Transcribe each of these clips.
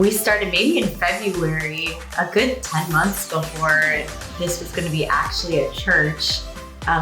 We started maybe in February, a good 10 months before this was going to be actually a church,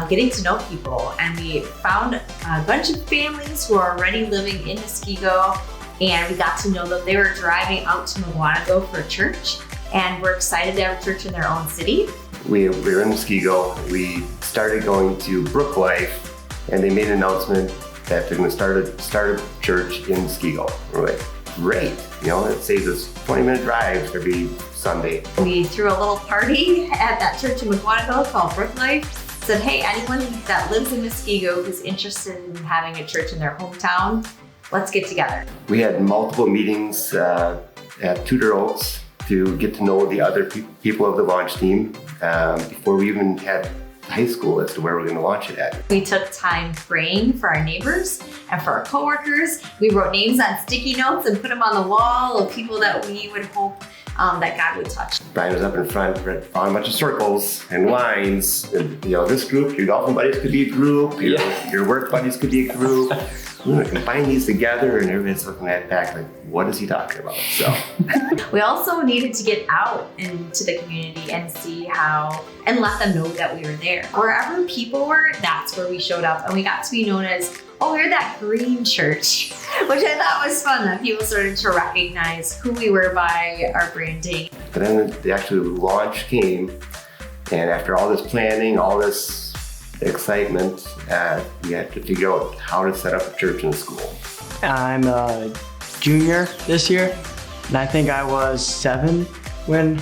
getting to know people. And we found a bunch of families who are already living in Muskego, and we got to know them. They were driving out to Muskego for church, and we're excited to have a church in their own city. We were in Muskego. We started going to Brook Life, and they made an announcement that they're going to start a church in Muskego. We're like, great, it saves us 20-minute drives every Sunday. We threw a little party at that church in Muskego called Brook Life. Said, hey, anyone that lives in Muskego who's interested in having a church in their hometown, let's get together. We had multiple meetings at Tudor Oaks to get to know the other people of the launch team before we even had high school as to where we're going to launch it at. We took time praying for our neighbors and for our coworkers. We wrote names on sticky notes and put them on the wall of people that we would hope that God would touch. Brian was up in front, found a bunch of circles and lines. And, this group, your golfing buddies could be a group, your work buddies could be a group. We're going to combine these together, and everybody's looking at back like, what is he talking about? So we also needed to get out into the community and see and let them know that we were there. Wherever people were, that's where we showed up, and we got to be known as, we're that green church, which I thought was fun, that people started to recognize who we were by our branding. But then the actual launch came, and after all this planning, all this excitement, we had to figure out how to set up a church in the school. I'm a junior this year, and I think I was 7 when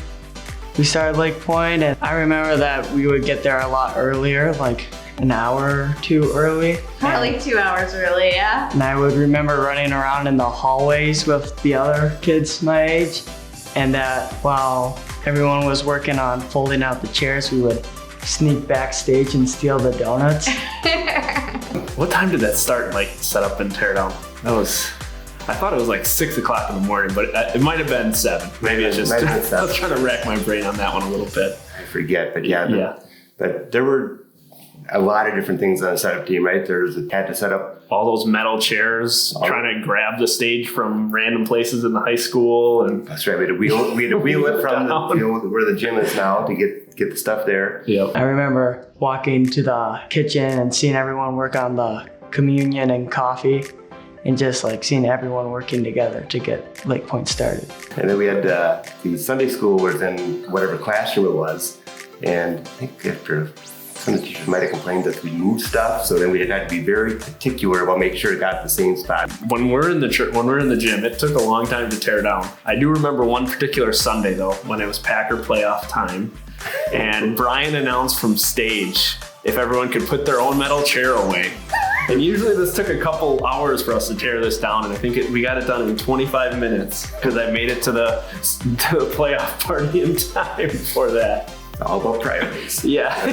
we started Lakepoint, and I remember that we would get there a lot earlier, like an hour or 2 early. Probably 2 hours early, yeah. And I would remember running around in the hallways with the other kids my age, and that while everyone was working on folding out the chairs, we would sneak backstage and steal the donuts. What time did that start, set up and tear down? I thought it was 6 o'clock in the morning, but it might have been 7. Maybe it's just, I was trying to rack my brain on that one a little bit. I forget, but but there were a lot of different things on the setup team, right? Had to set up all those metal chairs, trying to grab the stage from random places in the high school. And that's right, we had to wheel it from where the gym is now to get the stuff there. Yep. I remember walking to the kitchen and seeing everyone work on the communion and coffee, and just seeing everyone working together to get Lakepoint started. And then we had the Sunday school was in whatever classroom it was, and I think after some of the teachers might have complained that we moved stuff, so then we had to be very particular about making sure it got the same spot. When we're in the gym, it took a long time to tear down. I do remember one particular Sunday though, when it was Packer playoff time, and Brian announced from stage if everyone could put their own metal chair away. And usually this took a couple hours for us to tear this down, and I think we got it done in 25 minutes because I made it to the playoff party in time for that. All about priorities. Yeah.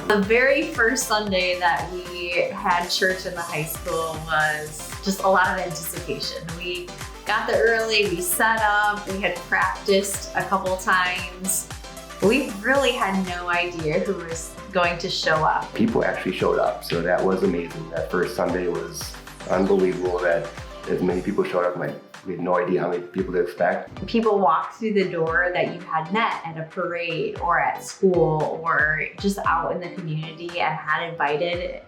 The very first Sunday that we had church in the high school was just a lot of anticipation. We got there early, we set up, we had practiced a couple times. We really had no idea who was going to show up. People actually showed up, so that was amazing. That first Sunday was unbelievable that as many people showed up. We had no idea how many people to expect. People walked through the door that you had met at a parade or at school or just out in the community and had invited.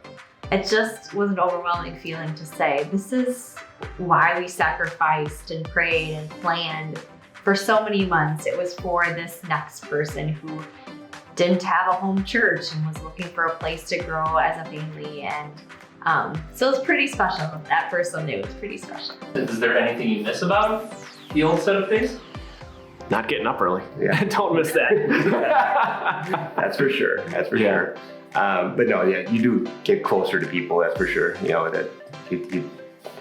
It just was an overwhelming feeling to say, this is why we sacrificed and prayed and planned for so many months. It was for this next person who didn't have a home church and was looking for a place to grow as a family. And so it was pretty special. That first Sunday was pretty special. Is there anything you miss about the old setup days? Not getting up early. Yeah. Don't miss that. That's for sure. Sure. But no, you do get closer to people. That's for sure. That you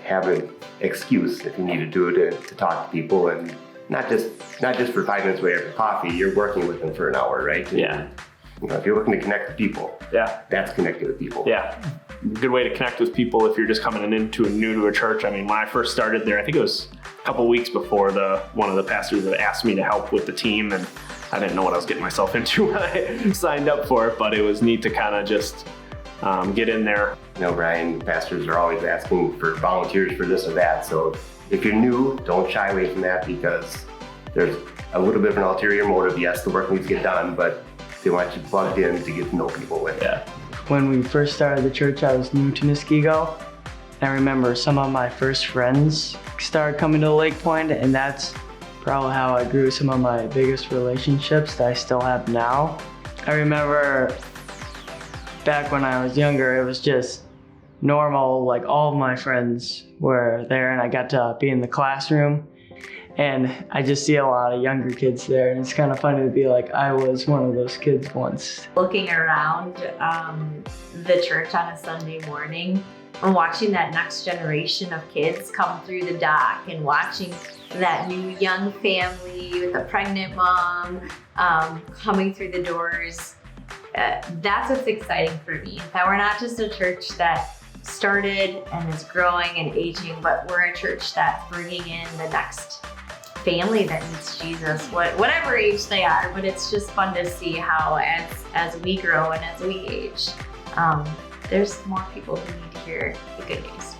have an excuse if you need to do it to talk to people, and not just for 5 minutes away for coffee. You're working with them for an hour, right? Yeah. If you're looking to connect with people, that's connecting with people. Yeah. Good way to connect with people if you're just coming new to a church. I mean, when I first started there, I think it was a couple weeks before one of the pastors that asked me to help with the team, and I didn't know what I was getting myself into when I signed up for it, but it was neat to kind of just get in there. Brian, pastors are always asking for volunteers for this or that, so if you're new, don't shy away from that because there's a little bit of an ulterior motive. Yes, the work needs to get done, but they want you plugged in to get to know people with it. When we first started the church, I was new to Muskego. I remember some of my first friends started coming to Lakepoint, and that's probably how I grew some of my biggest relationships that I still have now. I remember back when I was younger, it was just normal, like all of my friends were there and I got to be in the classroom, and I just see a lot of younger kids there, and it's kind of funny to be like, I was one of those kids once. Looking around the church on a Sunday morning and watching that next generation of kids come through the dock and watching that new young family with a pregnant mom coming through the doors, that's what's exciting for me. That we're not just a church that started and is growing and aging, but we're a church that's bringing in the next family that needs Jesus, whatever age they are. But it's just fun to see how as we grow and as we age, there's more people who need to hear the good news.